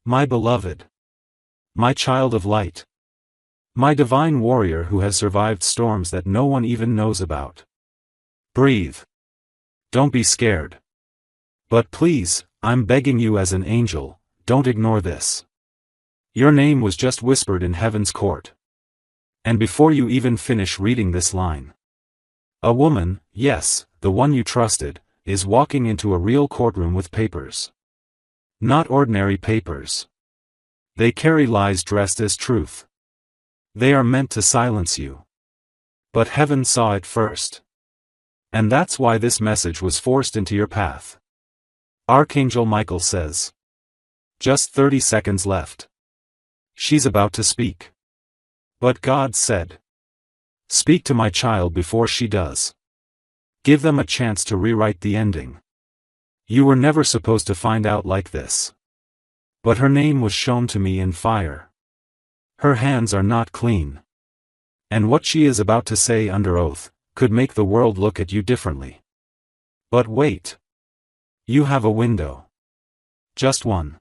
My beloved. My child of light. My divine warrior who has survived storms that no one even knows about. Breathe. Don't be scared. But please, I'm begging you as an angel, don't ignore this. Your name was just whispered in heaven's court. And before you even finish reading this line, a woman, yes, the one you trusted, is walking into a real courtroom with papers. Not ordinary papers. They carry lies dressed as truth. They are meant to silence you. But heaven saw it first. And that's why this message was forced into your path. Archangel Michael says. Just 30 seconds left. She's about to speak. But God said, speak to my child before she does. Give them a chance to rewrite the ending. You were never supposed to find out like this. But her name was shown to me in fire. Her hands are not clean. And what she is about to say under oath could make the world look at you differently. But wait. You have a window. Just one.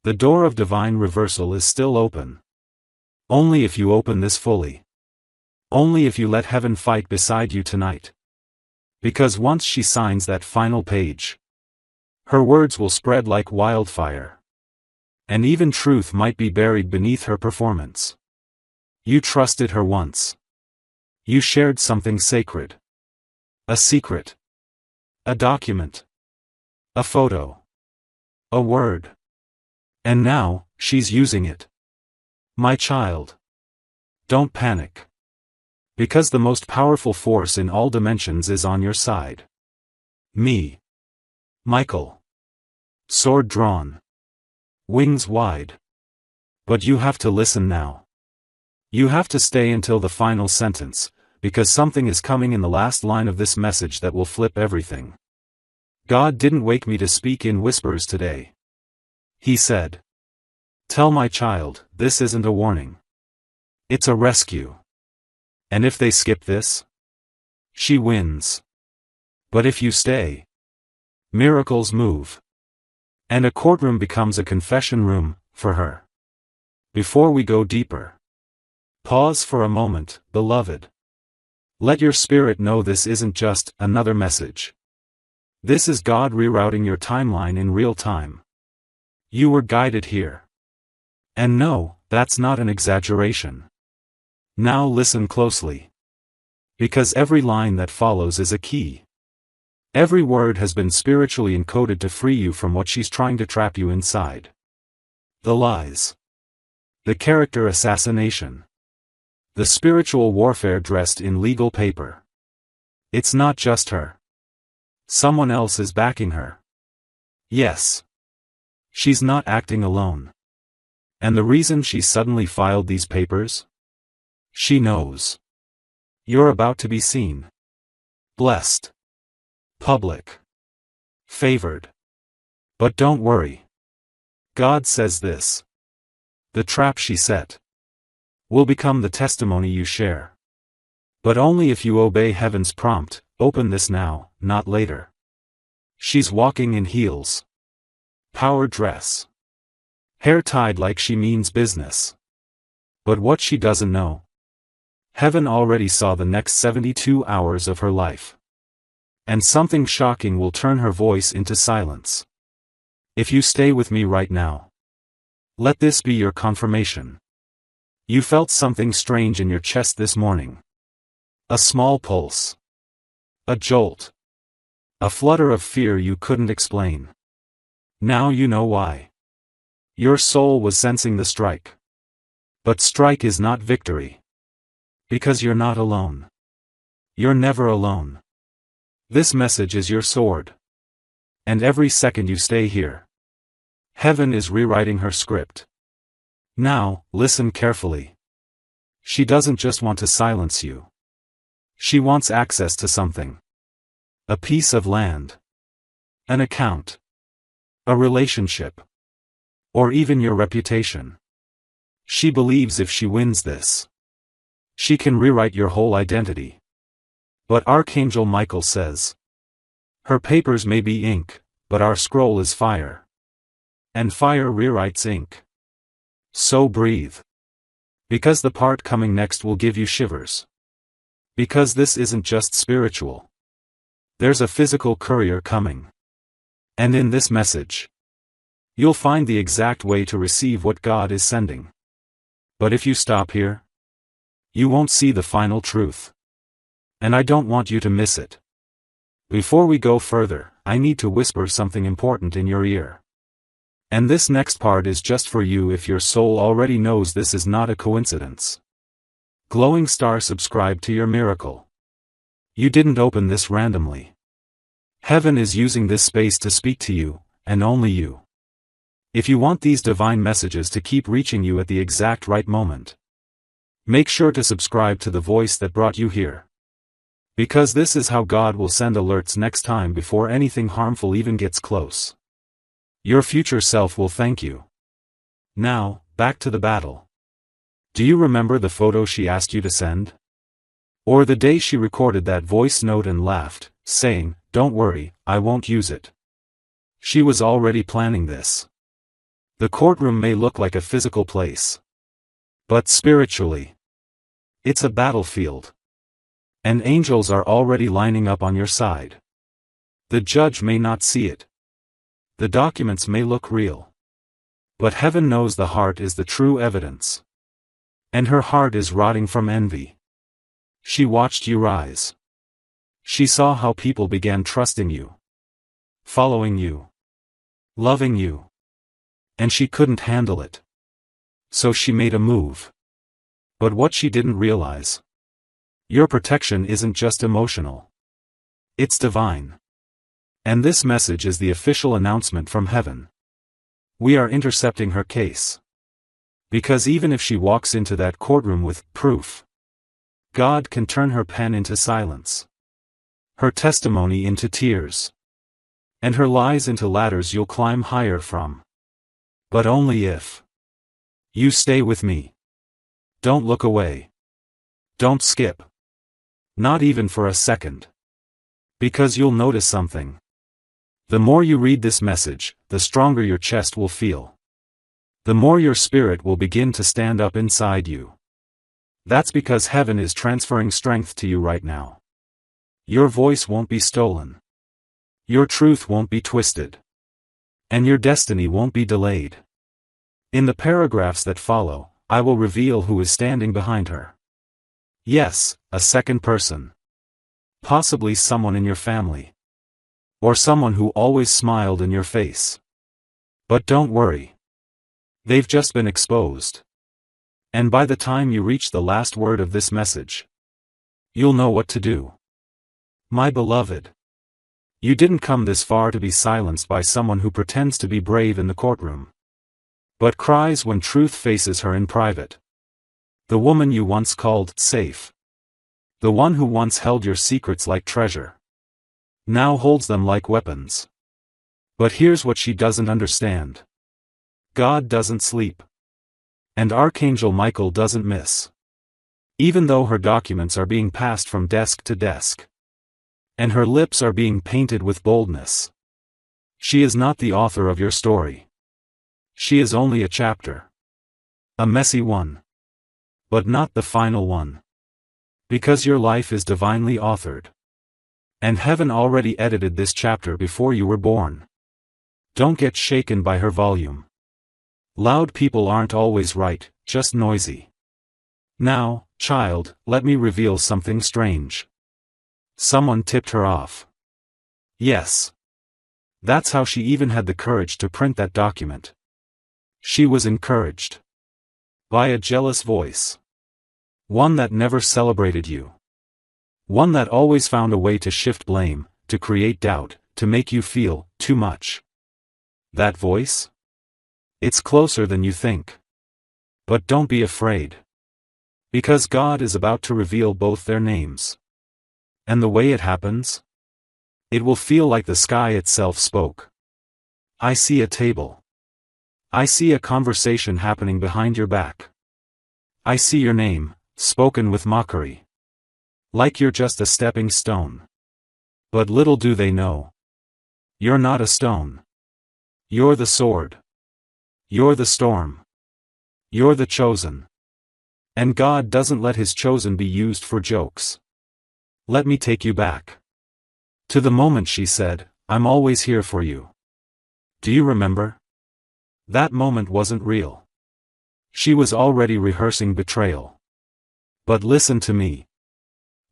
The door of divine reversal is still open. Only if you open this fully. Only if you let heaven fight beside you tonight. Because once she signs that final page, her words will spread like wildfire. And even truth might be buried beneath her performance. You trusted her once. You shared something sacred. A secret. A document. A photo. A word. And now, she's using it. My child. Don't panic. Because the most powerful force in all dimensions is on your side. Me. Michael. Sword drawn. Wings wide. But you have to listen now. You have to stay until the final sentence, because something is coming in the last line of this message that will flip everything. God didn't wake me to speak in whispers today. He said, tell my child, this isn't a warning. It's a rescue. And if they skip this, she wins. But if you stay, miracles move. And a courtroom becomes a confession room, for her. Before we go deeper, pause for a moment, beloved. Let your spirit know this isn't just another message. This is God rerouting your timeline in real time. You were guided here. And no, that's not an exaggeration. Now listen closely. Because every line that follows is a key. Every word has been spiritually encoded to free you from what she's trying to trap you inside. The lies. The character assassination. The spiritual warfare dressed in legal paper. It's not just her. Someone else is backing her. Yes. She's not acting alone. And the reason she suddenly filed these papers? She knows. You're about to be seen. Blessed. Public. Favored. But don't worry. God says this. The trap she set will become the testimony you share. But only if you obey heaven's prompt, open this now, not later. She's walking in heels. Power dress. Hair tied like she means business. But what she doesn't know. Heaven already saw the next 72 hours of her life. And something shocking will turn her voice into silence. If you stay with me right now, let this be your confirmation. You felt something strange in your chest this morning. A small pulse. A jolt. A flutter of fear you couldn't explain. Now you know why. Your soul was sensing the strike. But strike is not victory. Because you're not alone. You're never alone. This message is your sword. And every second you stay here, heaven is rewriting her script. Now, listen carefully. She doesn't just want to silence you. She wants access to something. A piece of land. An account. A relationship. Or even your reputation. She believes if she wins this, she can rewrite your whole identity. But Archangel Michael says, her papers may be ink, but our scroll is fire. And fire rewrites ink. So breathe. Because the part coming next will give you shivers. Because this isn't just spiritual. There's a physical courier coming. And in this message, you'll find the exact way to receive what God is sending. But if you stop here, you won't see the final truth. And I don't want you to miss it. Before we go further, I need to whisper something important in your ear. And this next part is just for you if your soul already knows this is not a coincidence. Glowing star, subscribe to your miracle. You didn't open this randomly. Heaven is using this space to speak to you, and only you. If you want these divine messages to keep reaching you at the exact right moment, make sure to subscribe to the voice that brought you here. Because this is how God will send alerts next time before anything harmful even gets close. Your future self will thank you. Now, back to the battle. Do you remember the photo she asked you to send? Or the day she recorded that voice note and laughed, saying, "Don't worry, I won't use it." She was already planning this. The courtroom may look like a physical place. But spiritually, it's a battlefield. And angels are already lining up on your side. The judge may not see it. The documents may look real. But heaven knows the heart is the true evidence. And her heart is rotting from envy. She watched you rise. She saw how people began trusting you, following you, loving you. And she couldn't handle it. So she made a move. But what she didn't realize, your protection isn't just emotional. It's divine. And this message is the official announcement from heaven. We are intercepting her case. Because even if she walks into that courtroom with proof, God can turn her pen into silence, her testimony into tears, and her lies into ladders you'll climb higher from. But only if you stay with me. Don't look away. Don't skip. Not even for a second. Because you'll notice something. The more you read this message, the stronger your chest will feel. The more your spirit will begin to stand up inside you. That's because heaven is transferring strength to you right now. Your voice won't be stolen. Your truth won't be twisted. And your destiny won't be delayed. In the paragraphs that follow, I will reveal who is standing behind her. Yes, a second person. Possibly someone in your family. Or someone who always smiled in your face. But don't worry. They've just been exposed. And by the time you reach the last word of this message, you'll know what to do. My beloved, you didn't come this far to be silenced by someone who pretends to be brave in the courtroom, but cries when truth faces her in private. The woman you once called safe. The one who once held your secrets like treasure. Now holds them like weapons. But here's what she doesn't understand. God doesn't sleep. And Archangel Michael doesn't miss. Even though her documents are being passed from desk to desk. And her lips are being painted with boldness. She is not the author of your story. She is only a chapter. A messy one. But not the final one. Because your life is divinely authored. And heaven already edited this chapter before you were born. Don't get shaken by her volume. Loud people aren't always right, just noisy. Now, child, let me reveal something strange. Someone tipped her off. Yes. That's how she even had the courage to print that document. She was encouraged. By a jealous voice. One that never celebrated you. One that always found a way to shift blame, to create doubt, to make you feel too much. That voice? It's closer than you think. But don't be afraid. Because God is about to reveal both their names. And the way it happens? It will feel like the sky itself spoke. I see a table. I see a conversation happening behind your back. I see your name, spoken with mockery. Like you're just a stepping stone. But little do they know. You're not a stone. You're the sword. You're the storm. You're the chosen. And God doesn't let his chosen be used for jokes. Let me take you back to the moment she said, "I'm always here for you." Do you remember? That moment wasn't real. She was already rehearsing betrayal. But listen to me.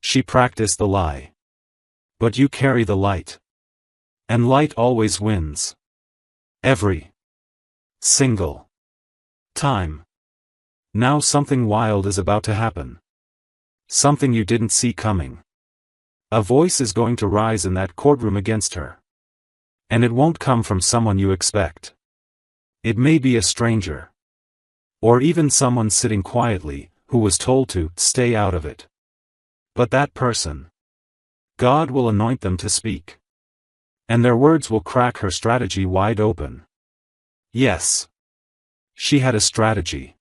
She practiced the lie. But you carry the light. And light always wins. Every single time. Now something wild is about to happen. Something you didn't see coming. A voice is going to rise in that courtroom against her. And it won't come from someone you expect. It may be a stranger. Or even someone sitting quietly, who was told to stay out of it. But that person, God will anoint them to speak. And their words will crack her strategy wide open. Yes. She had a strategy.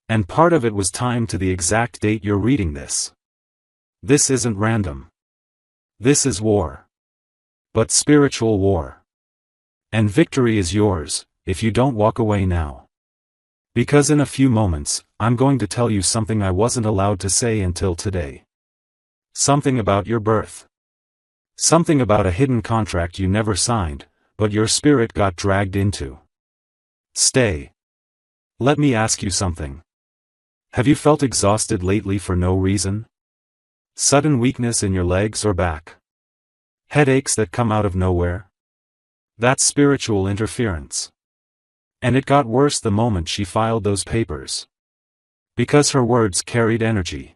And part of it was timed to the exact date you're reading this. This isn't random. This is war. But spiritual war. And victory is yours, if you don't walk away now. Because in a few moments, I'm going to tell you something I wasn't allowed to say until today. Something about your birth. Something about a hidden contract you never signed, but your spirit got dragged into. Stay. Let me ask you something. Have you felt exhausted lately for no reason? Sudden weakness in your legs or back? Headaches that come out of nowhere? That's spiritual interference. And it got worse the moment she filed those papers. Because her words carried energy.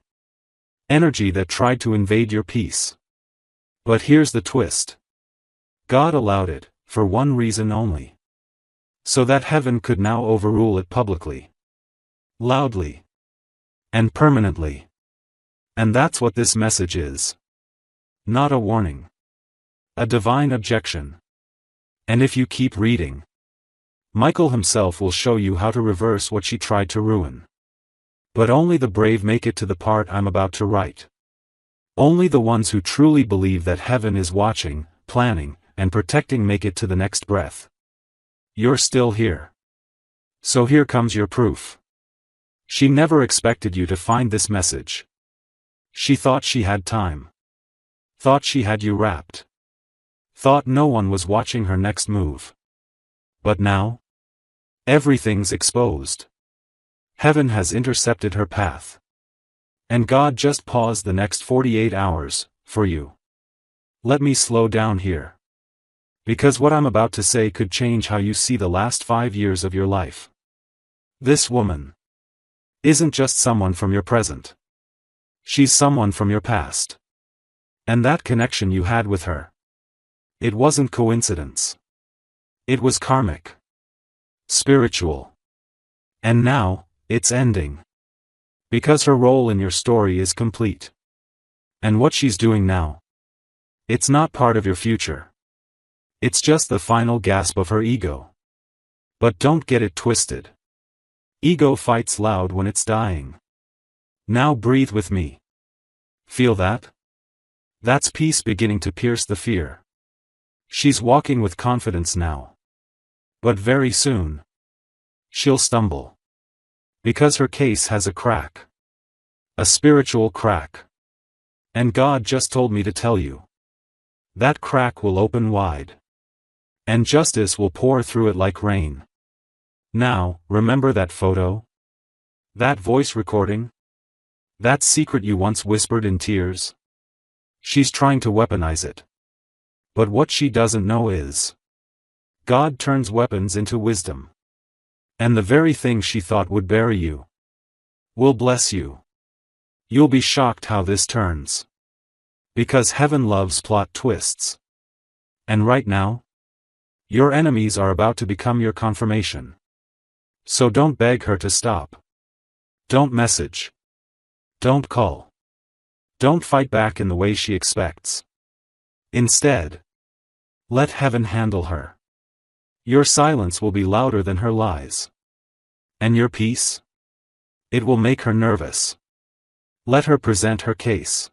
Energy that tried to invade your peace. But here's the twist. God allowed it, for one reason only. So that heaven could now overrule it publicly. Loudly. And permanently. And that's what this message is. Not a warning. A divine objection. And if you keep reading, Michael himself will show you how to reverse what she tried to ruin. But only the brave make it to the part I'm about to write. Only the ones who truly believe that heaven is watching, planning, and protecting make it to the next breath. You're still here. So here comes your proof. She never expected you to find this message. She thought she had time. Thought she had you wrapped. Thought no one was watching her next move. But now? Everything's exposed. Heaven has intercepted her path. And God just paused the next 48 hours, for you. Let me slow down here. Because what I'm about to say could change how you see the last 5 years of your life. This woman isn't just someone from your present. She's someone from your past. And that connection you had with her. It wasn't coincidence. It was karmic. Spiritual. And now, it's ending. Because her role in your story is complete. And what she's doing now, it's not part of your future. It's just the final gasp of her ego. But don't get it twisted. Ego fights loud when it's dying. Now breathe with me. Feel that? That's peace beginning to pierce the fear. She's walking with confidence now. But very soon, she'll stumble. Because her case has a crack. A spiritual crack. And God just told me to tell you. That crack will open wide. And justice will pour through it like rain. Now, remember that photo? That voice recording? That secret you once whispered in tears? She's trying to weaponize it. But what she doesn't know is, God turns weapons into wisdom. And the very thing she thought would bury you will bless you. You'll be shocked how this turns. Because heaven loves plot twists. And right now, your enemies are about to become your confirmation. So don't beg her to stop. Don't message. Don't call. Don't fight back in the way she expects. Instead, let heaven handle her. Your silence will be louder than her lies. And your peace? It will make her nervous. Let her present her case.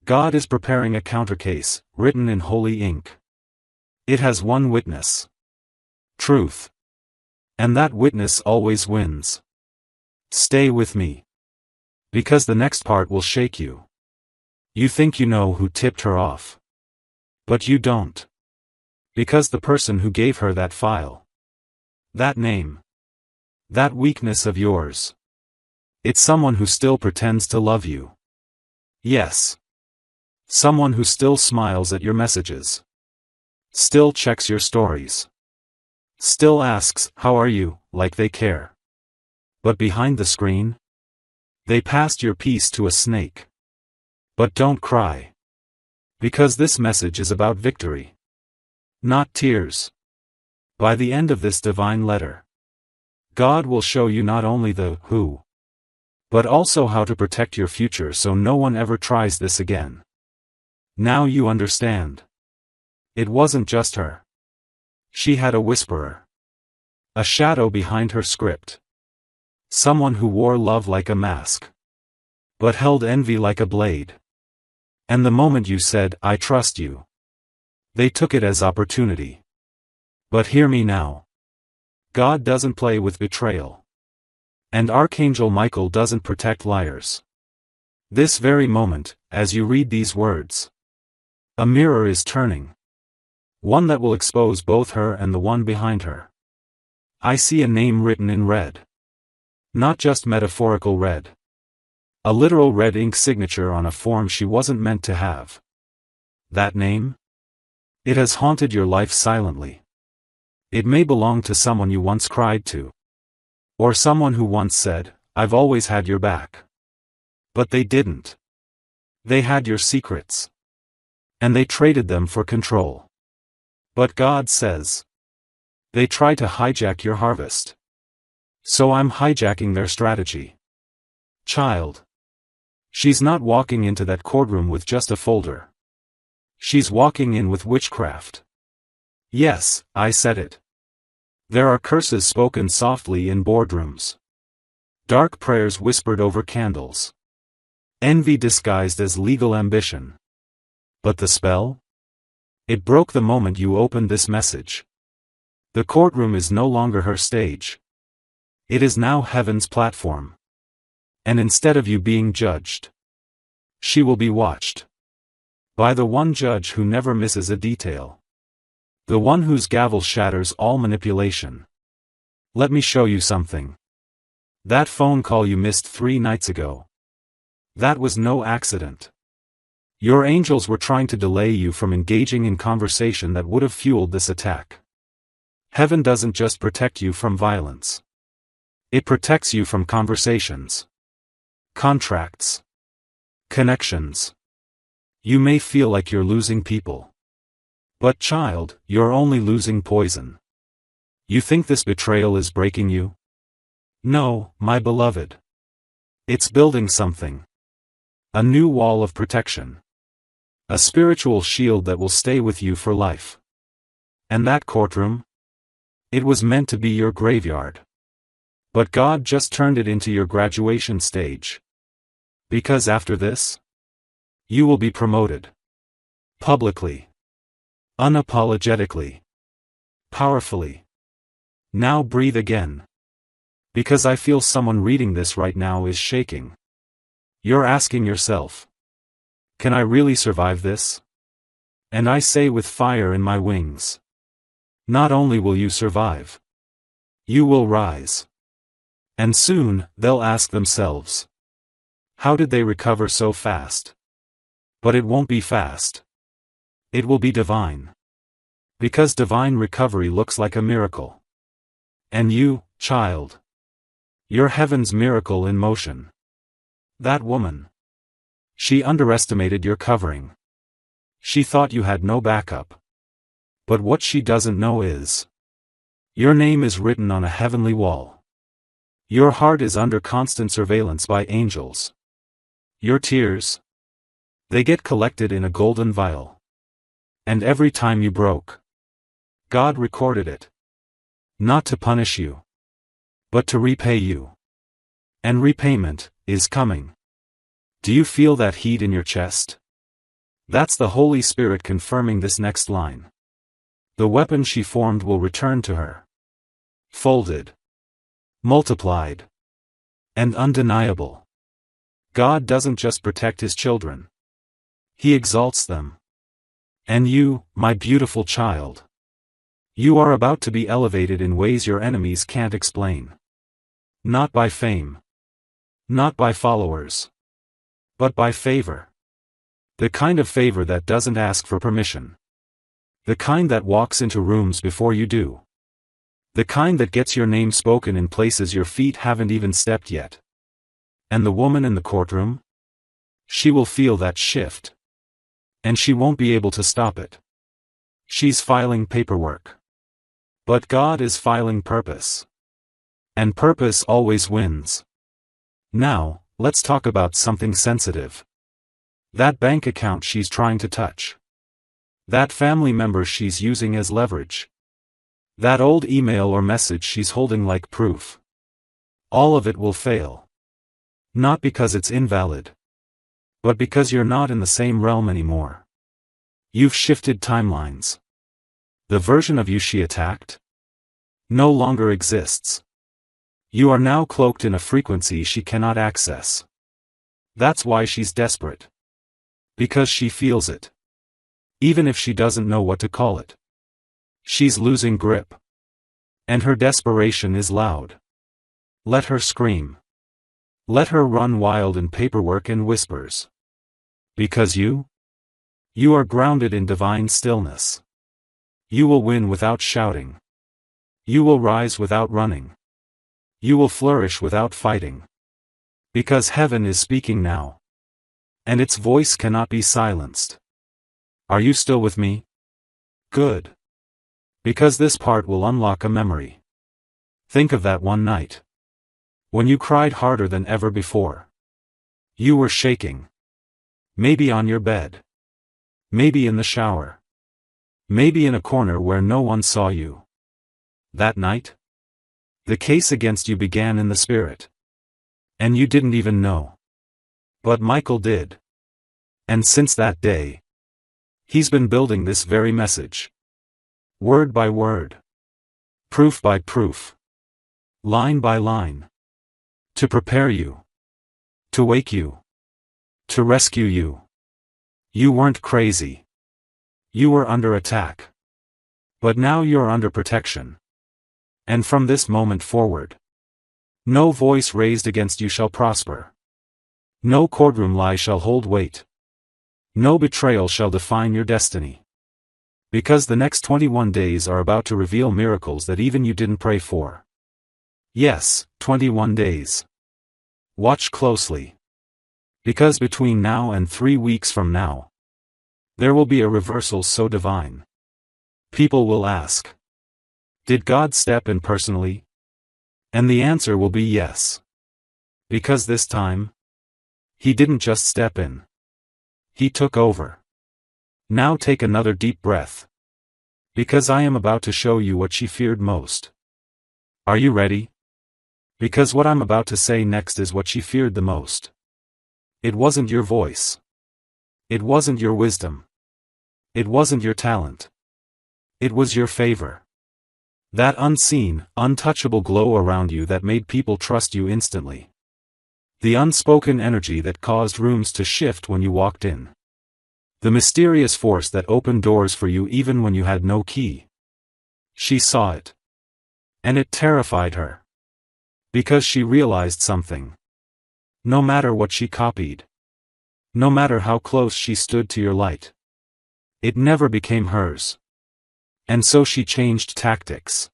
God is preparing a countercase, written in holy ink. It has one witness. Truth. And that witness always wins. Stay with me. Because the next part will shake you. You think you know who tipped her off. But you don't. Because the person who gave her that file. That name. That weakness of yours. It's someone who still pretends to love you. Yes. Someone who still smiles at your messages. Still checks your stories. Still asks, "How are you?" like they care. But behind the screen? They passed your piece to a snake. But don't cry. Because this message is about victory. Not tears. By the end of this divine letter, God will show you not only the who, but also how to protect your future so no one ever tries this again. Now you understand. It wasn't just her. She had a whisperer. A shadow behind her script. Someone who wore love like a mask. But held envy like a blade. And the moment you said, "I trust you," they took it as opportunity. But hear me now. God doesn't play with betrayal. And Archangel Michael doesn't protect liars. This very moment, as you read these words, a mirror is turning. One that will expose both her and the one behind her. I see a name written in red. Not just metaphorical red. A literal red ink signature on a form she wasn't meant to have. That name? It has haunted your life silently. It may belong to someone you once cried to. Or someone who once said, "I've always had your back." But they didn't. They had your secrets. And they traded them for control. But God says, they try to hijack your harvest. So I'm hijacking their strategy. Child. She's not walking into that courtroom with just a folder. She's walking in with witchcraft. Yes, I said it. There are curses spoken softly in boardrooms. Dark prayers whispered over candles. Envy disguised as legal ambition. But the spell? It broke the moment you opened this message. The courtroom is no longer her stage. It is now heaven's platform. And instead of you being judged, she will be watched. By the one judge who never misses a detail. The one whose gavel shatters all manipulation. Let me show you something. That phone call you missed 3 nights ago. That was no accident. Your angels were trying to delay you from engaging in conversation that would have fueled this attack. Heaven doesn't just protect you from violence. It protects you from conversations. Contracts. Connections. You may feel like you're losing people. But child, you're only losing poison. You think this betrayal is breaking you? No, my beloved. It's building something. A new wall of protection. A spiritual shield that will stay with you for life. And that courtroom? It was meant to be your graveyard. But God just turned it into your graduation stage. Because after this, you will be promoted. Publicly. Unapologetically. Powerfully. Now breathe again. Because I feel someone reading this right now is shaking. You're asking yourself, can I really survive this? And I say with fire in my wings. Not only will you survive, you will rise. And soon, they'll ask themselves, how did they recover so fast? But it won't be fast. It will be divine. Because divine recovery looks like a miracle. And you, child, you're heaven's miracle in motion. That woman. She underestimated your covering. She thought you had no backup. But what she doesn't know is, your name is written on a heavenly wall. Your heart is under constant surveillance by angels. Your tears, they get collected in a golden vial. And every time you broke, God recorded it. Not to punish you, but to repay you. And repayment is coming. Do you feel that heat in your chest? That's the Holy Spirit confirming this next line. The weapon she formed will return to her. folded, multiplied, and undeniable. God doesn't just protect his children. He exalts them. And you, my beautiful child, you are about to be elevated in ways your enemies can't explain. Not by fame. Not by followers. But by favor. The kind of favor that doesn't ask for permission. The kind that walks into rooms before you do. The kind that gets your name spoken in places your feet haven't even stepped yet. And the woman in the courtroom? She will feel that shift. And she won't be able to stop it. She's filing paperwork. But God is filing purpose. And purpose always wins. Now, let's talk about something sensitive. That bank account she's trying to touch. That family member she's using as leverage. That old email or message she's holding like proof. All of it will fail. Not because it's invalid. But because you're not in the same realm anymore. You've shifted timelines. The version of you she attacked no longer exists. You are now cloaked in a frequency she cannot access. That's why she's desperate. Because she feels it. Even if she doesn't know what to call it. She's losing grip. And her desperation is loud. Let her scream. Let her run wild in paperwork and whispers. Because you are grounded in divine stillness. You will win without shouting. You will rise without running. You will flourish without fighting. Because heaven is speaking now. And its voice cannot be silenced. Are you still with me? Good. Because this part will unlock a memory. Think of that one night. When you cried harder than ever before. You were shaking. Maybe on your bed. Maybe in the shower. Maybe in a corner where no one saw you. That night? The case against you began in the spirit. And you didn't even know. But Michael did. And since that day, he's been building this very message. Word by word. Proof by proof. Line by line. To prepare you. To wake you. To rescue you. You weren't crazy. You were under attack. But now you're under protection. And from this moment forward, no voice raised against you shall prosper. No courtroom lie shall hold weight. No betrayal shall define your destiny. Because the next 21 days are about to reveal miracles that even you didn't pray for. Yes, 21 days. Watch closely. Because between now and 3 weeks from now, there will be a reversal so divine. People will ask, did God step in personally? And the answer will be yes. Because this time, he didn't just step in. He took over. Now take another deep breath. Because I am about to show you what she feared most. Are you ready? Because what I'm about to say next is what she feared the most. It wasn't your voice. It wasn't your wisdom. It wasn't your talent. It was your favor. That unseen, untouchable glow around you that made people trust you instantly. The unspoken energy that caused rooms to shift when you walked in. The mysterious force that opened doors for you even when you had no key. She saw it. And it terrified her. Because she realized something. No matter what she copied. No matter how close she stood to your light. It never became hers. And so she changed tactics.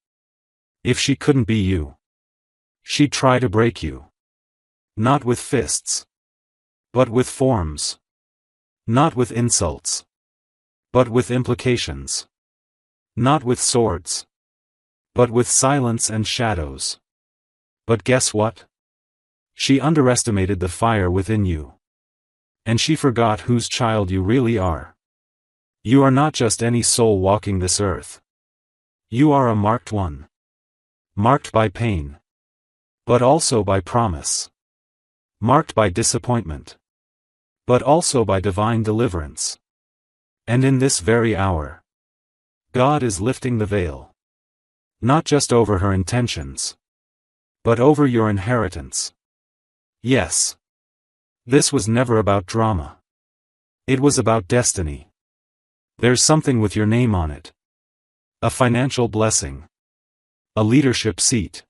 If she couldn't be you, she'd try to break you. Not with fists. But with forms. Not with insults. But with implications. Not with swords. But with silence and shadows. But guess what? She underestimated the fire within you. And she forgot whose child you really are. You are not just any soul walking this earth. You are a marked one. Marked by pain. But also by promise. Marked by disappointment. But also by divine deliverance. And in this very hour, God is lifting the veil. Not just over her intentions, but over your inheritance. Yes. This was never about drama. It was about destiny. There's something with your name on it. A financial blessing. A leadership seat.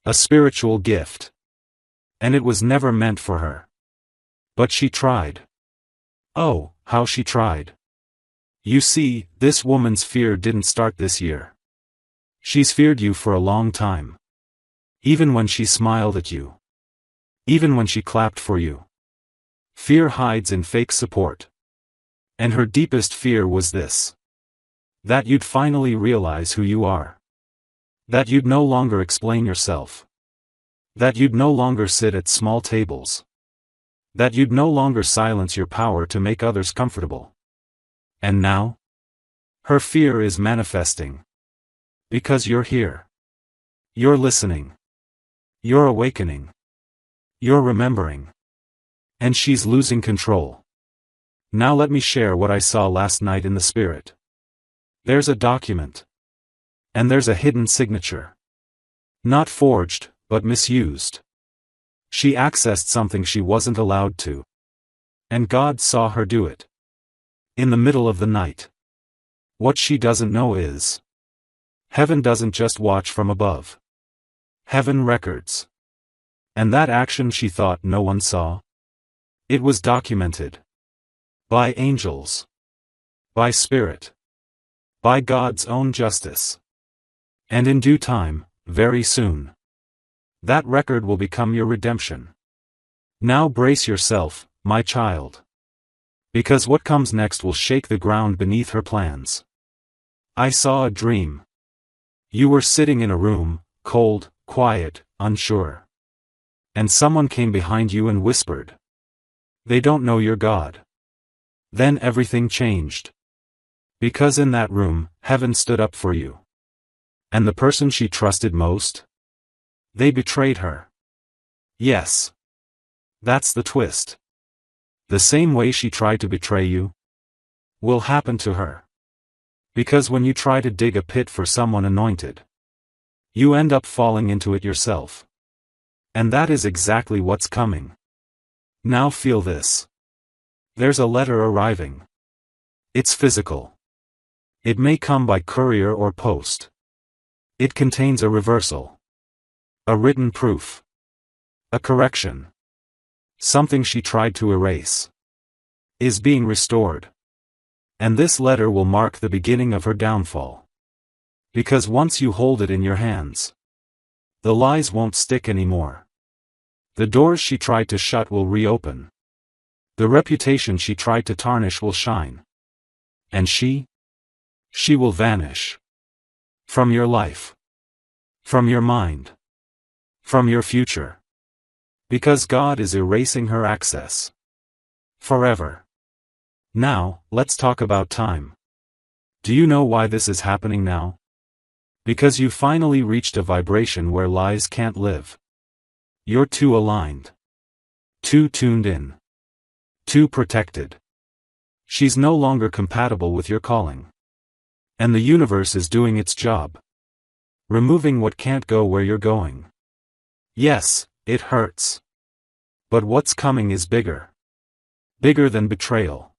A spiritual gift. And it was never meant for her. But she tried. Oh, how she tried. You see, this woman's fear didn't start this year. She's feared you for a long time. Even when she smiled at you. Even when she clapped for you. Fear hides in fake support. And her deepest fear was this. That you'd finally realize who you are. That you'd no longer explain yourself. That you'd no longer sit at small tables. That you'd no longer silence your power to make others comfortable. And now? Her fear is manifesting. Because you're here. You're listening. You're awakening. You're remembering. And she's losing control. Now let me share what I saw last night in the spirit. There's a document. And there's a hidden signature. Not forged, but misused. She accessed something she wasn't allowed to. And God saw her do it. In the middle of the night. What she doesn't know is. Heaven doesn't just watch from above. Heaven records. And that action she thought no one saw? It was documented. By angels. By spirit. By God's own justice. And in due time, very soon. That record will become your redemption. Now brace yourself, my child. Because what comes next will shake the ground beneath her plans. I saw a dream. You were sitting in a room, cold, quiet, unsure. And someone came behind you and whispered. They don't know you're God. Then everything changed. Because in that room, heaven stood up for you. And the person she trusted most? They betrayed her. Yes. That's the twist. The same way she tried to betray you will happen to her. Because when you try to dig a pit for someone anointed, you end up falling into it yourself. And that is exactly what's coming. Now feel this. There's a letter arriving. It's physical. It may come by courier or post. It contains a reversal. A written proof. A correction. Something she tried to erase. Is being restored. And this letter will mark the beginning of her downfall. Because once you hold it in your hands, the lies won't stick anymore. The doors she tried to shut will reopen. The reputation she tried to tarnish will shine. And she will vanish. From your life. From your mind. From your future. Because God is erasing her access. Forever. Now, let's talk about time. Do you know why this is happening now? Because you finally reached a vibration where lies can't live. You're too aligned. Too tuned in. Too protected. She's no longer compatible with your calling. And the universe is doing its job. Removing what can't go where you're going. Yes, it hurts. But what's coming is bigger. Bigger than betrayal.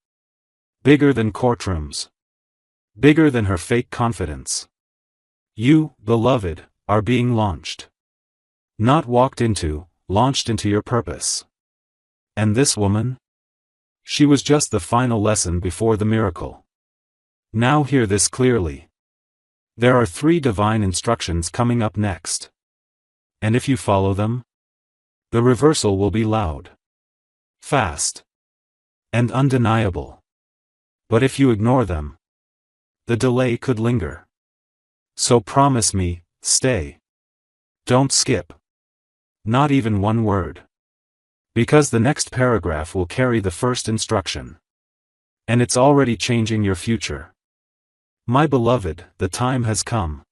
Bigger than courtrooms. Bigger than her fake confidence. You, beloved, are being launched. Not walked into, launched into your purpose. And this woman? She was just the final lesson before the miracle. Now hear this clearly. There are 3 divine instructions coming up next. And if you follow them, the reversal will be loud, fast, and undeniable. But if you ignore them, the delay could linger. So promise me, stay. Don't skip. Not even one word. Because the next paragraph will carry the first instruction. And it's already changing your future. My beloved, the time has come.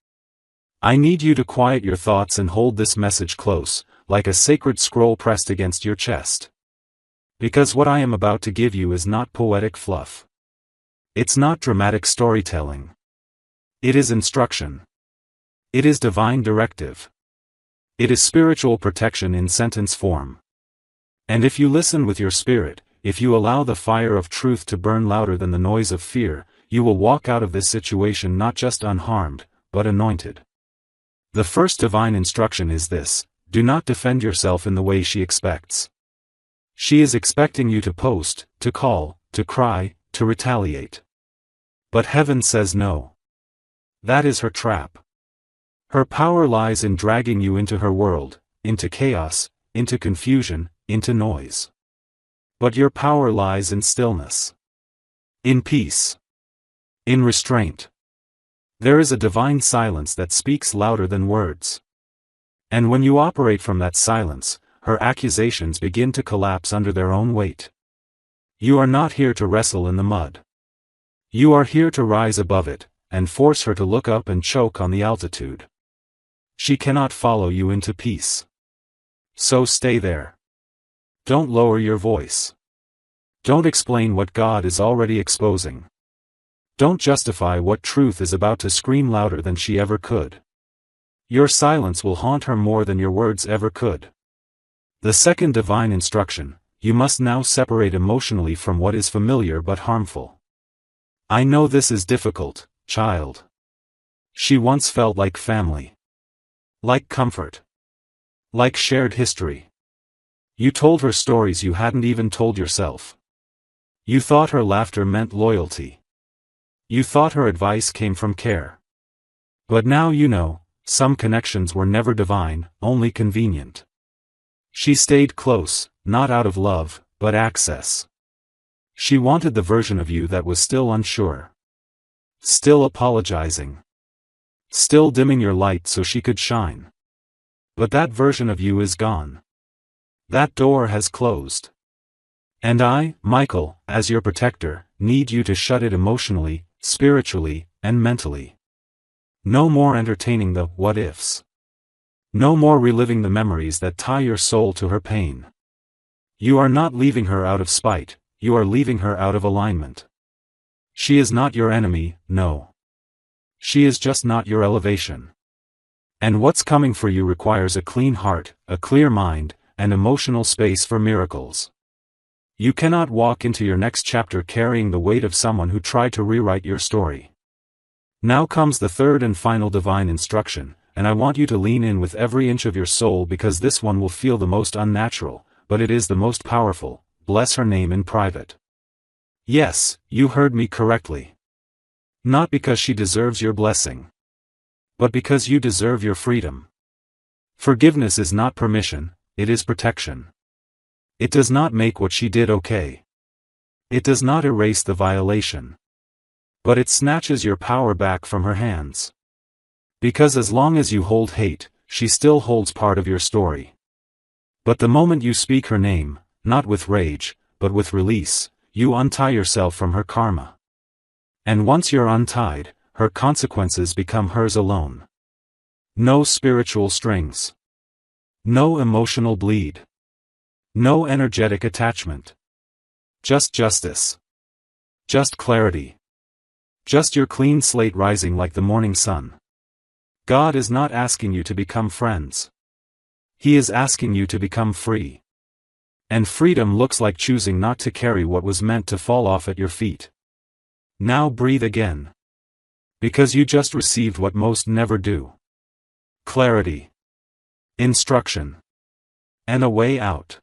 I need you to quiet your thoughts and hold this message close, like a sacred scroll pressed against your chest. Because what I am about to give you is not poetic fluff. It's not dramatic storytelling. It is instruction. It is divine directive. It is spiritual protection in sentence form. And if you listen with your spirit, if you allow the fire of truth to burn louder than the noise of fear, you will walk out of this situation not just unharmed, but anointed. The first divine instruction is this: do not defend yourself in the way she expects. She is expecting you to post, to call, to cry, to retaliate. But heaven says no. That is her trap. Her power lies in dragging you into her world, into chaos, into confusion, into noise. But your power lies in stillness. In peace. In restraint. There is a divine silence that speaks louder than words. And when you operate from that silence, her accusations begin to collapse under their own weight. You are not here to wrestle in the mud. You are here to rise above it, and force her to look up and choke on the altitude. She cannot follow you into peace. So stay there. Don't lower your voice. Don't explain what God is already exposing. Don't justify what truth is about to scream louder than she ever could. Your silence will haunt her more than your words ever could. The second divine instruction: you must now separate emotionally from what is familiar but harmful. I know this is difficult, child. She once felt like family. Like comfort. Like shared history. You told her stories you hadn't even told yourself. You thought her laughter meant loyalty. You thought her advice came from care. But now you know, some connections were never divine, only convenient. She stayed close, not out of love, but access. She wanted the version of you that was still unsure. Still apologizing. Still dimming your light so she could shine. But that version of you is gone. That door has closed. And I, Michael, as your protector, need you to shut it emotionally, spiritually, and mentally. No more entertaining the what-ifs. No more reliving the memories that tie your soul to her pain. You are not leaving her out of spite, you are leaving her out of alignment. She is not your enemy, no. She is just not your elevation. And what's coming for you requires a clean heart, a clear mind, and emotional space for miracles. You cannot walk into your next chapter carrying the weight of someone who tried to rewrite your story. Now comes the third and final divine instruction, and I want you to lean in with every inch of your soul because this one will feel the most unnatural, but it is the most powerful. Bless her name in private. Yes, you heard me correctly. Not because she deserves your blessing. But because you deserve your freedom. Forgiveness is not permission, it is protection. It does not make what she did okay. It does not erase the violation. But it snatches your power back from her hands. Because as long as you hold hate, she still holds part of your story. But the moment you speak her name, not with rage, but with release, you untie yourself from her karma. And once you're untied, her consequences become hers alone. No spiritual strings. No emotional bleed. No energetic attachment. Just justice. Just clarity. Just your clean slate rising like the morning sun. God is not asking you to become friends. He is asking you to become free. And freedom looks like choosing not to carry what was meant to fall off at your feet. Now breathe again. Because you just received what most never do. Clarity. Instruction. And a way out.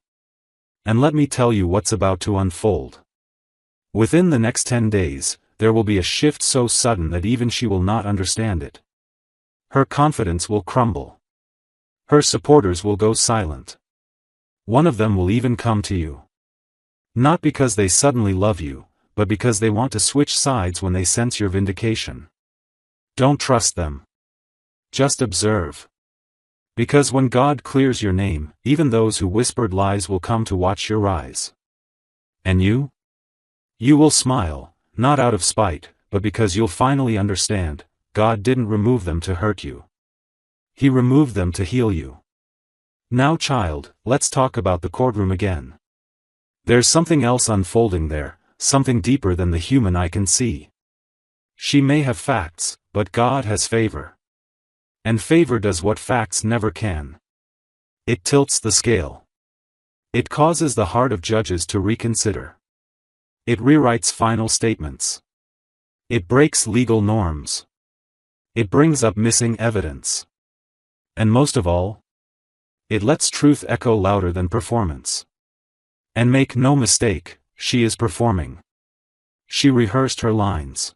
And let me tell you what's about to unfold. Within the next 10 days, there will be a shift so sudden that even she will not understand it. Her confidence will crumble. Her supporters will go silent. One of them will even come to you. Not because they suddenly love you, but because they want to switch sides when they sense your vindication. Don't trust them. Just observe. Because when God clears your name, even those who whispered lies will come to watch your rise. And you? You will smile, not out of spite, but because you'll finally understand, God didn't remove them to hurt you. He removed them to heal you. Now child, let's talk about the courtroom again. There's something else unfolding there, something deeper than the human eye can see. She may have facts, but God has favor. And favor does what facts never can. It tilts the scale. It causes the heart of judges to reconsider. It rewrites final statements. It breaks legal norms. It brings up missing evidence. And most of all, it lets truth echo louder than performance. And make no mistake, she is performing. She rehearsed her lines.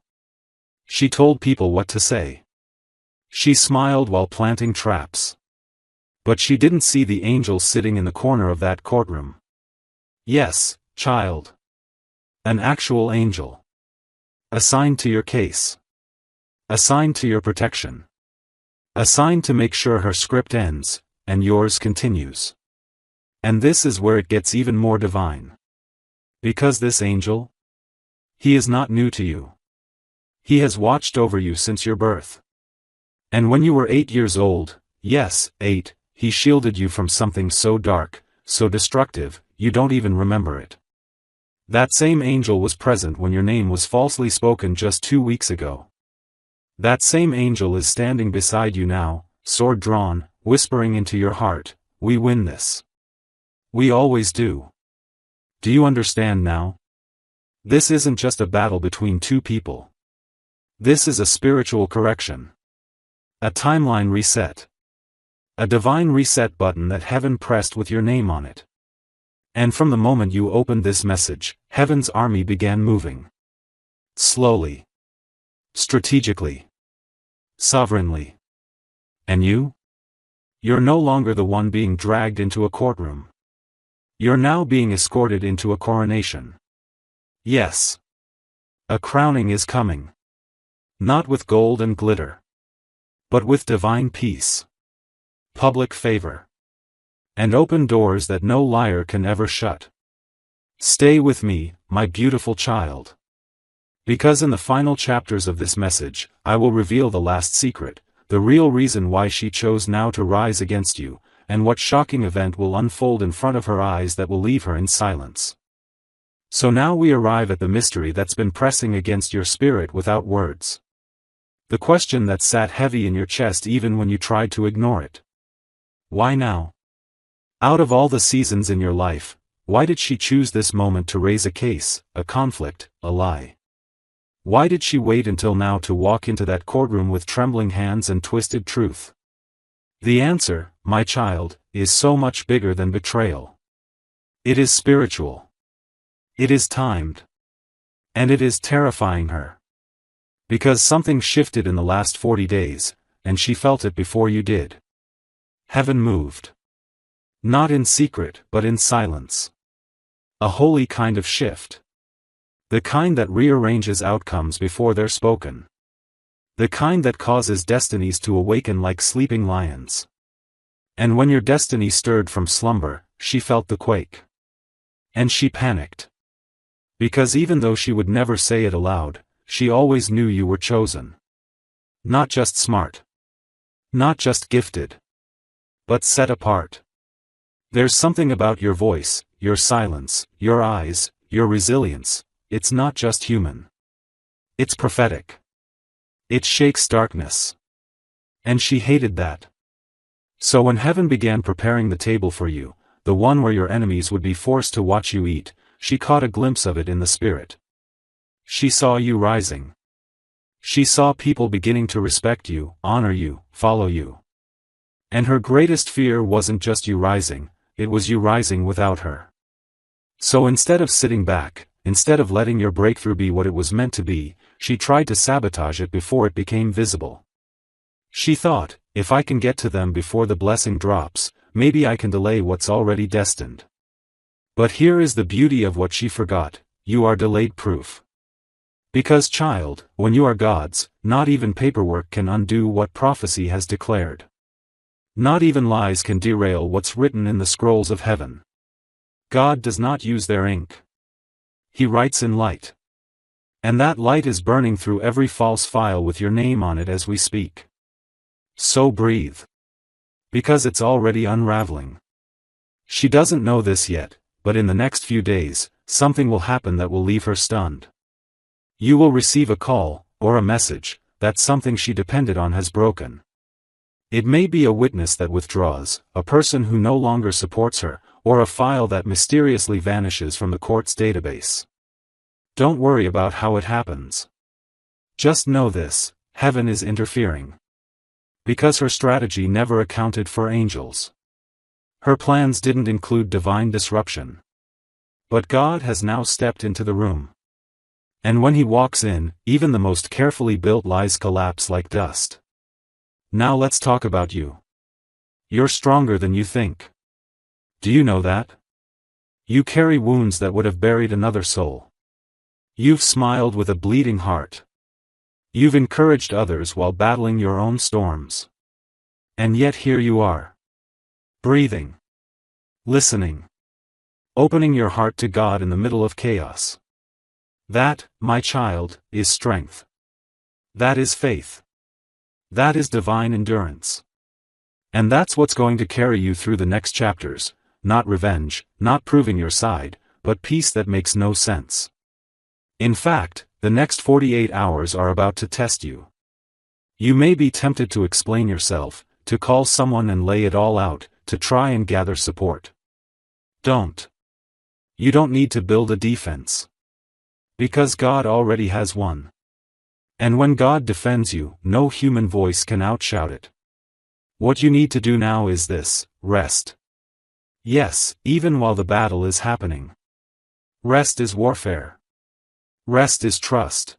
She told people what to say. She smiled while planting traps. But she didn't see the angel sitting in the corner of that courtroom. Yes, child. An actual angel. Assigned to your case. Assigned to your protection. Assigned to make sure her script ends, and yours continues. And this is where it gets even more divine. Because this angel? He is not new to you. He has watched over you since your birth. And when you were 8 years old, yes, 8, he shielded you from something so dark, so destructive, you don't even remember it. That same angel was present when your name was falsely spoken just 2 weeks ago. That same angel is standing beside you now, sword drawn, whispering into your heart, "We win this. We always do." Do you understand now? This isn't just a battle between two people. This is a spiritual correction. A timeline reset. A divine reset button that heaven pressed with your name on it. And from the moment you opened this message, heaven's army began moving. Slowly. Strategically. Sovereignly. And you? You're no longer the one being dragged into a courtroom. You're now being escorted into a coronation. Yes. A crowning is coming. Not with gold and glitter. But with divine peace. Public favor. And open doors that no liar can ever shut. Stay with me, my beautiful child. Because in the final chapters of this message, I will reveal the last secret, the real reason why she chose now to rise against you, and what shocking event will unfold in front of her eyes that will leave her in silence. So now we arrive at the mystery that's been pressing against your spirit without words. The question that sat heavy in your chest even when you tried to ignore it. Why now? Out of all the seasons in your life, why did she choose this moment to raise a case, a conflict, a lie? Why did she wait until now to walk into that courtroom with trembling hands and twisted truth? The answer, my child, is so much bigger than betrayal. It is spiritual. It is timed. And it is terrifying her. Because something shifted in the last 40 days, and she felt it before you did. Heaven moved. Not in secret, but in silence. A holy kind of shift. The kind that rearranges outcomes before they're spoken. The kind that causes destinies to awaken like sleeping lions. And when your destiny stirred from slumber, she felt the quake. And she panicked. Because even though she would never say it aloud, she always knew you were chosen. Not just smart. Not just gifted. But set apart. There's something about your voice, your silence, your eyes, your resilience. It's not just human. It's prophetic. It shakes darkness. And she hated that. So when heaven began preparing the table for you, the one where your enemies would be forced to watch you eat, she caught a glimpse of it in the spirit. She saw you rising. She saw people beginning to respect you, honor you, follow you. And her greatest fear wasn't just you rising, it was you rising without her. So instead of sitting back, instead of letting your breakthrough be what it was meant to be, she tried to sabotage it before it became visible. She thought, if I can get to them before the blessing drops, maybe I can delay what's already destined. But here is the beauty of what she forgot, you are delayed proof. Because child, when you are God's, not even paperwork can undo what prophecy has declared. Not even lies can derail what's written in the scrolls of heaven. God does not use their ink. He writes in light. And that light is burning through every false file with your name on it as we speak. So breathe. Because it's already unraveling. She doesn't know this yet, but in the next few days, something will happen that will leave her stunned. You will receive a call, or a message, that something she depended on has broken. It may be a witness that withdraws, a person who no longer supports her, or a file that mysteriously vanishes from the court's database. Don't worry about how it happens. Just know this: heaven is interfering. Because her strategy never accounted for angels. Her plans didn't include divine disruption. But God has now stepped into the room. And when he walks in, even the most carefully built lies collapse like dust. Now let's talk about you. You're stronger than you think. Do you know that? You carry wounds that would have buried another soul. You've smiled with a bleeding heart. You've encouraged others while battling your own storms. And yet here you are. Breathing. Listening. Opening your heart to God in the middle of chaos. That, my child, is strength. That is faith. That is divine endurance. And that's what's going to carry you through the next chapters, not revenge, not proving your side, but peace that makes no sense. In fact, the next 48 hours are about to test you. You may be tempted to explain yourself, to call someone and lay it all out, to try and gather support. Don't. You don't need to build a defense. Because God already has one. And when God defends you, no human voice can outshout it. What you need to do now is this: rest. Yes, even while the battle is happening. Rest is warfare. Rest is trust.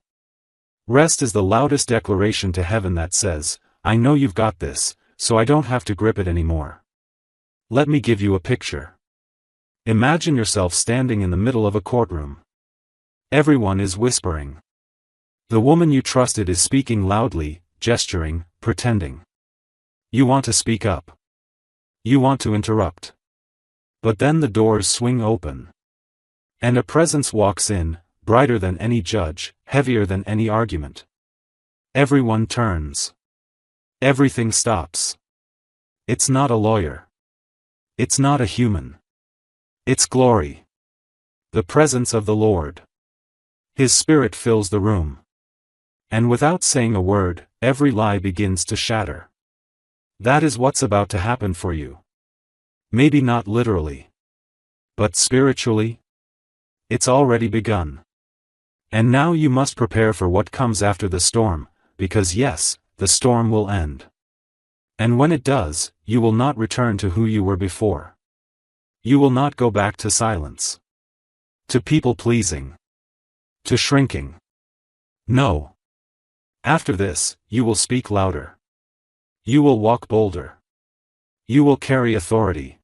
Rest is the loudest declaration to heaven that says, I know you've got this, so I don't have to grip it anymore. Let me give you a picture. Imagine yourself standing in the middle of a courtroom. Everyone is whispering. The woman you trusted is speaking loudly, gesturing, pretending. You want to speak up. You want to interrupt. But then the doors swing open. And a presence walks in, brighter than any judge, heavier than any argument. Everyone turns. Everything stops. It's not a lawyer. It's not a human. It's glory. The presence of the Lord. His Spirit fills the room. And without saying a word, every lie begins to shatter. That is what's about to happen for you. Maybe not literally. But spiritually? It's already begun. And now you must prepare for what comes after the storm, because yes, the storm will end. And when it does, you will not return to who you were before. You will not go back to silence. To people-pleasing. To shrinking. No. After this, you will speak louder. You will walk bolder. You will carry authority.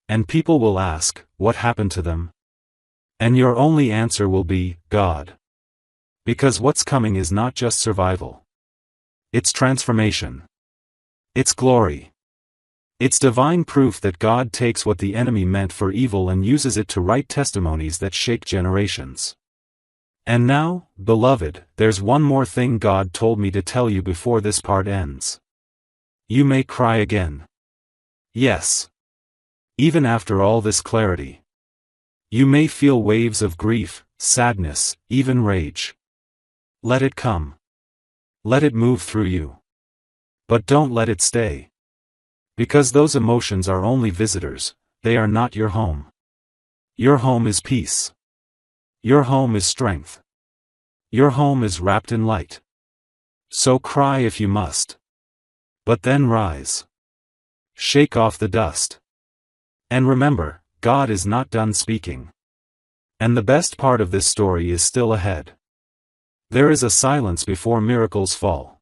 And people will ask, what happened to them? And your only answer will be, God. Because what's coming is not just survival. It's transformation. It's glory. It's divine proof that God takes what the enemy meant for evil and uses it to write testimonies that shake generations. And now, beloved, there's one more thing God told me to tell you before this part ends. You may cry again. Yes. Even after all this clarity. You may feel waves of grief, sadness, even rage. Let it come. Let it move through you. But don't let it stay. Because those emotions are only visitors, they are not your home. Your home is peace. Your home is strength. Your home is wrapped in light. So cry if you must. But then rise. Shake off the dust. And remember, God is not done speaking. And the best part of this story is still ahead. There is a silence before miracles fall.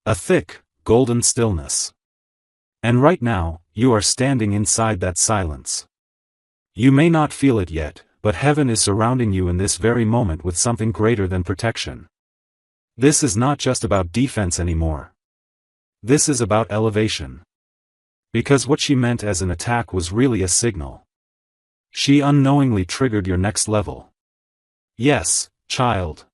A thick, golden stillness. And right now, you are standing inside that silence. You may not feel it yet, but heaven is surrounding you in this very moment with something greater than protection. This is not just about defense anymore. This is about elevation. Because what she meant as an attack was really a signal. She unknowingly triggered your next level. Yes, child.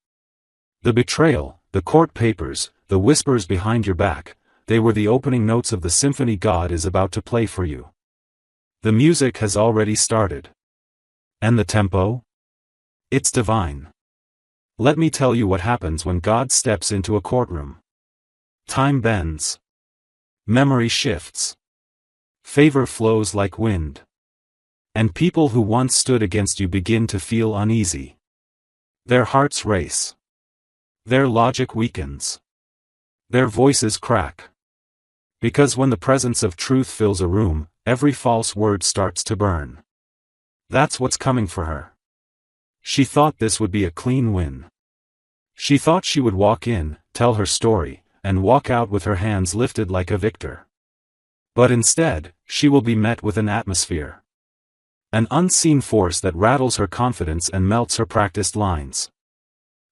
The betrayal, the court papers, the whispers behind your back, they were the opening notes of the symphony God is about to play for you. The music has already started. And the tempo? It's divine. Let me tell you what happens when God steps into a courtroom. Time bends. Memory shifts. Favor flows like wind. And people who once stood against you begin to feel uneasy. Their hearts race. Their logic weakens. Their voices crack. Because when the presence of truth fills a room, every false word starts to burn. That's what's coming for her. She thought this would be a clean win. She thought she would walk in, tell her story, and walk out with her hands lifted like a victor. But instead, she will be met with an atmosphere. An unseen force that rattles her confidence and melts her practiced lines.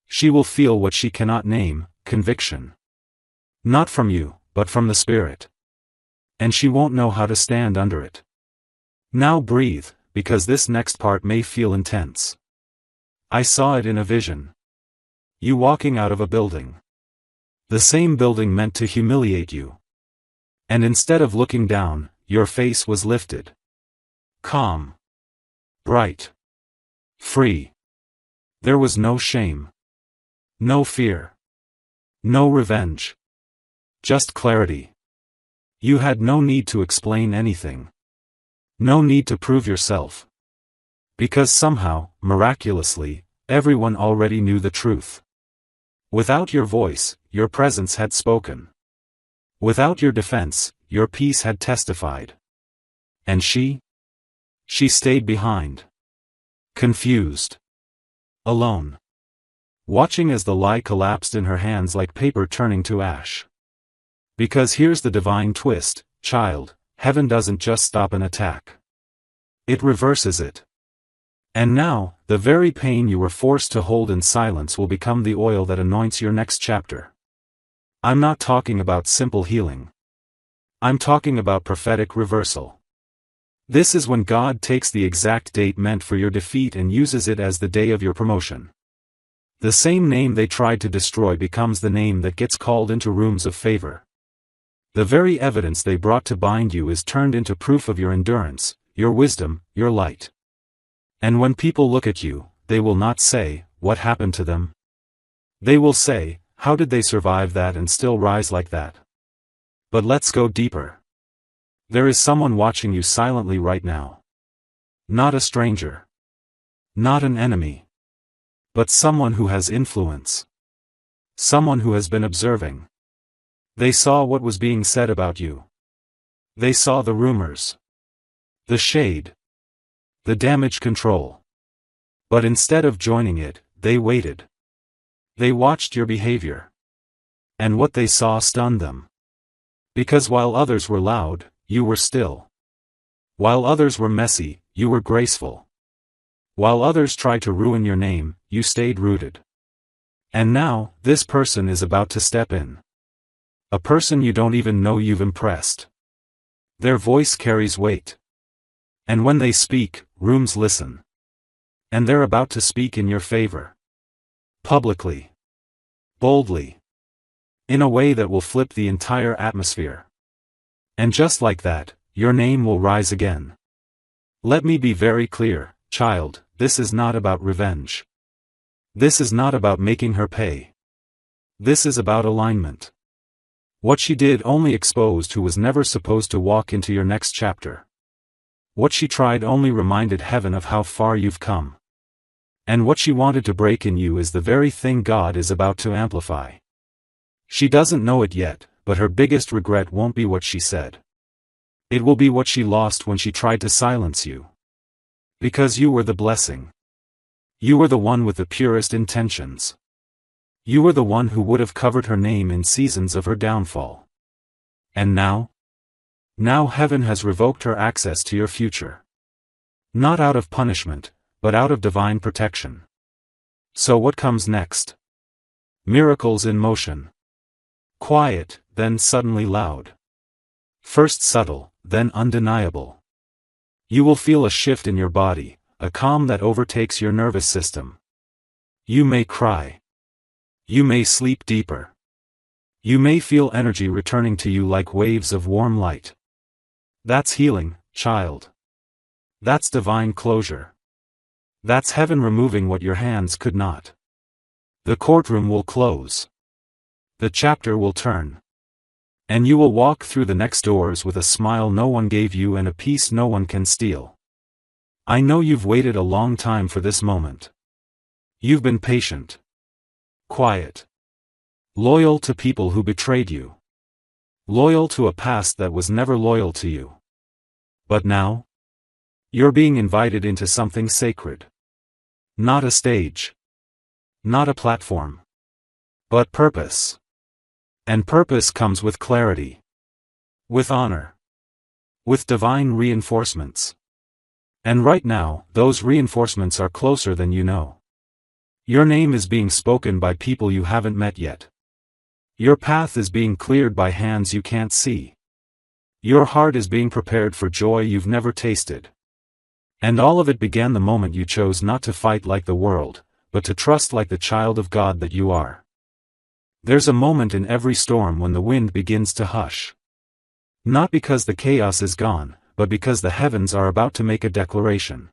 She will feel what she cannot name, conviction. Not from you, but from the Spirit. And she won't know how to stand under it. Now breathe, because this next part may feel intense. I saw it in a vision. You walking out of a building. The same building meant to humiliate you. And instead of looking down, your face was lifted. Calm. Bright. Free. There was no shame. No fear. No revenge. Just clarity. You had no need to explain anything. No need to prove yourself. Because somehow, miraculously, everyone already knew the truth. Without your voice, your presence had spoken. Without your defense, your peace had testified. And she? She stayed behind. Confused. Alone. Watching as the lie collapsed in her hands like paper turning to ash. Because here's the divine twist, child, heaven doesn't just stop an attack. It reverses it. And now, the very pain you were forced to hold in silence will become the oil that anoints your next chapter. I'm not talking about simple healing. I'm talking about prophetic reversal. This is when God takes the exact date meant for your defeat and uses it as the day of your promotion. The same name they tried to destroy becomes the name that gets called into rooms of favor. The very evidence they brought to bind you is turned into proof of your endurance, your wisdom, your light. And when people look at you, they will not say, "What happened to them?" They will say, "How did they survive that and still rise like that?" But let's go deeper. There is someone watching you silently right now. Not a stranger. Not an enemy. But someone who has influence. Someone who has been observing. They saw what was being said about you. They saw the rumors. The shade. The damage control. But instead of joining it, they waited. They watched your behavior. And what they saw stunned them. Because while others were loud, you were still. While others were messy, you were graceful. While others tried to ruin your name, you stayed rooted. And now, this person is about to step in. A person you don't even know you've impressed. Their voice carries weight. And when they speak, rooms listen. And they're about to speak in your favor. Publicly. Boldly. In a way that will flip the entire atmosphere. And just like that, your name will rise again. Let me be very clear, child, this is not about revenge. This is not about making her pay. This is about alignment. What she did only exposed who was never supposed to walk into your next chapter. What she tried only reminded heaven of how far you've come. And what she wanted to break in you is the very thing God is about to amplify. She doesn't know it yet, but her biggest regret won't be what she said. It will be what she lost when she tried to silence you. Because you were the blessing. You were the one with the purest intentions. You were the one who would have covered her name in seasons of her downfall. And now? Now heaven has revoked her access to your future. Not out of punishment, but out of divine protection. So what comes next? Miracles in motion. Quiet, then suddenly loud. First subtle, then undeniable. You will feel a shift in your body, a calm that overtakes your nervous system. You may cry. You may sleep deeper. You may feel energy returning to you like waves of warm light. That's healing, child. That's divine closure. That's heaven removing what your hands could not. The courtroom will close. The chapter will turn. And you will walk through the next doors with a smile no one gave you and a peace no one can steal. I know you've waited a long time for this moment. You've been patient, quiet, loyal to people who betrayed you, loyal to a past that was never loyal to you. But now, you're being invited into something sacred. Not a stage, not a platform, but purpose. And purpose comes with clarity, with honor, with divine reinforcements. And right now, those reinforcements are closer than you know. Your name is being spoken by people you haven't met yet. Your path is being cleared by hands you can't see. Your heart is being prepared for joy you've never tasted. And all of it began the moment you chose not to fight like the world, but to trust like the child of God that you are. There's a moment in every storm when the wind begins to hush. Not because the chaos is gone, but because the heavens are about to make a declaration.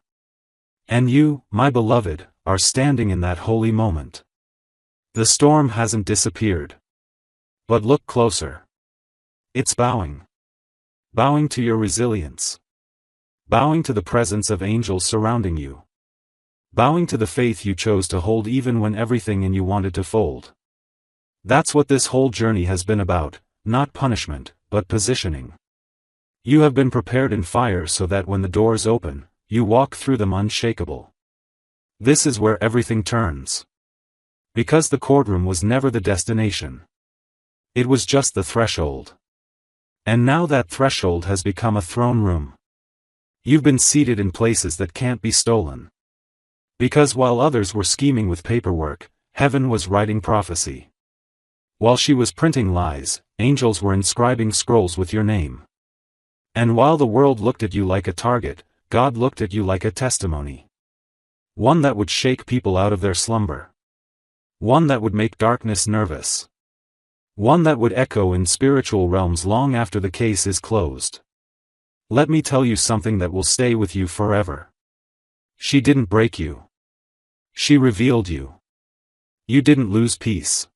And you, my beloved, are standing in that holy moment. The storm hasn't disappeared. But look closer. It's bowing. Bowing to your resilience. Bowing to the presence of angels surrounding you. Bowing to the faith you chose to hold even when everything in you wanted to fold. That's what this whole journey has been about, not punishment, but positioning. You have been prepared in fire so that when the doors open, you walk through them unshakable. This is where everything turns. Because the courtroom was never the destination. It was just the threshold. And now that threshold has become a throne room. You've been seated in places that can't be stolen. Because while others were scheming with paperwork, heaven was writing prophecy. While she was printing lies, angels were inscribing scrolls with your name. And while the world looked at you like a target, God looked at you like a testimony. One that would shake people out of their slumber. One that would make darkness nervous. One that would echo in spiritual realms long after the case is closed. Let me tell you something that will stay with you forever. She didn't break you. She revealed you. You didn't lose peace.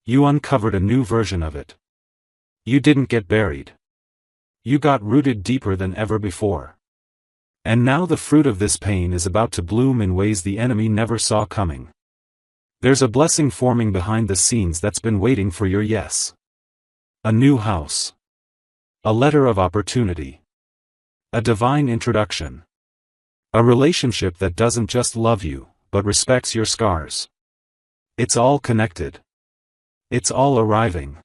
You uncovered a new version of it. You didn't get buried. You got rooted deeper than ever before. And now the fruit of this pain is about to bloom in ways the enemy never saw coming. There's a blessing forming behind the scenes that's been waiting for your yes. A new house. A letter of opportunity. A divine introduction. A relationship that doesn't just love you, but respects your scars. It's all connected. It's all arriving.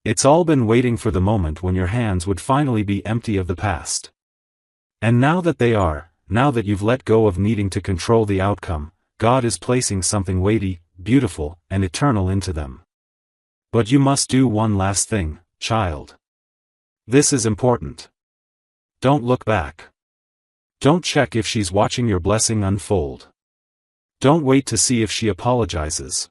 It's all been waiting for the moment when your hands would finally be empty of the past. And now that they are, now that you've let go of needing to control the outcome, God is placing something weighty, beautiful, and eternal into them. But you must do one last thing, child. This is important. Don't look back. Don't check if she's watching your blessing unfold. Don't wait to see if she apologizes.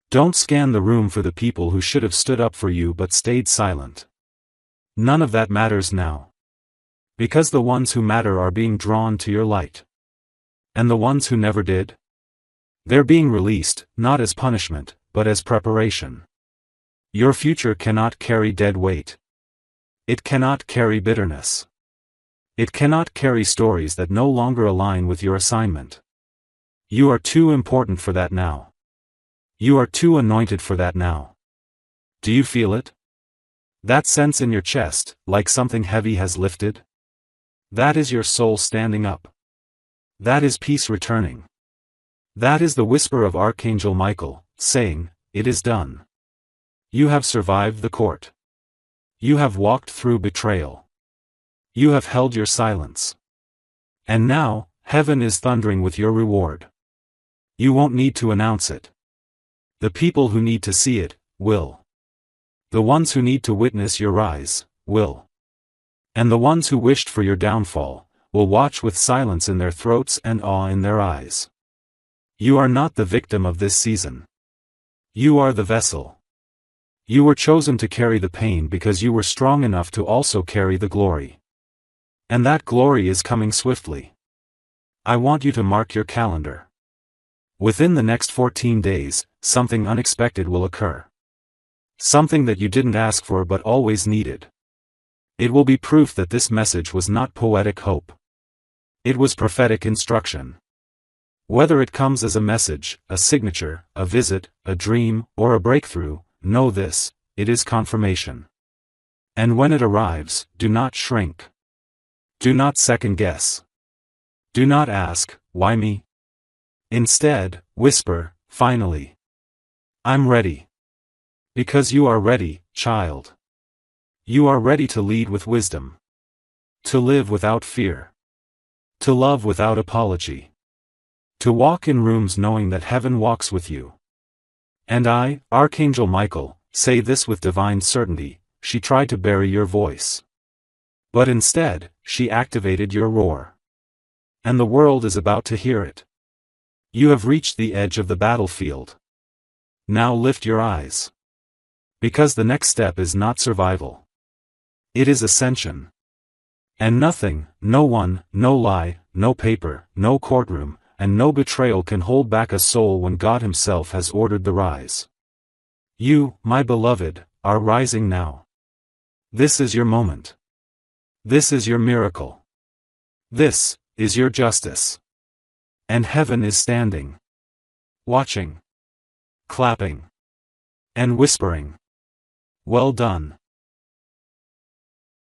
Don't scan the room for the people who should have stood up for you but stayed silent. None of that matters now. Because the ones who matter are being drawn to your light. And the ones who never did? They're being released, not as punishment, but as preparation. Your future cannot carry dead weight. It cannot carry bitterness. It cannot carry stories that no longer align with your assignment. You are too important for that now. You are too anointed for that now. Do you feel it? That sense in your chest, like something heavy has lifted? That is your soul standing up. That is peace returning. That is the whisper of Archangel Michael, saying, "It is done." You have survived the court. You have walked through betrayal. You have held your silence. And now, heaven is thundering with your reward. You won't need to announce it. The people who need to see it, will. The ones who need to witness your rise, will. And the ones who wished for your downfall, will watch with silence in their throats and awe in their eyes. You are not the victim of this season. You are the vessel. You were chosen to carry the pain because you were strong enough to also carry the glory. And that glory is coming swiftly. I want you to mark your calendar. Within the next 14 days, something unexpected will occur. Something that you didn't ask for but always needed. It will be proof that this message was not poetic hope. It was prophetic instruction. Whether it comes as a message, a signature, a visit, a dream, or a breakthrough, know this, it is confirmation. And when it arrives, do not shrink. Do not second guess. Do not ask, why me? Instead, whisper, finally. I'm ready. Because you are ready, child. You are ready to lead with wisdom. To live without fear. To love without apology. To walk in rooms knowing that heaven walks with you. And I, Archangel Michael, say this with divine certainty, she tried to bury your voice. But instead, she activated your roar. And the world is about to hear it. You have reached the edge of the battlefield. Now lift your eyes. Because the next step is not survival. It is ascension. And nothing, no one, no lie, no paper, no courtroom, and no betrayal can hold back a soul when God Himself has ordered the rise. You, my beloved, are rising now. This is your moment. This is your miracle. This is your justice. And heaven is standing. Watching. Clapping. And whispering. Well done.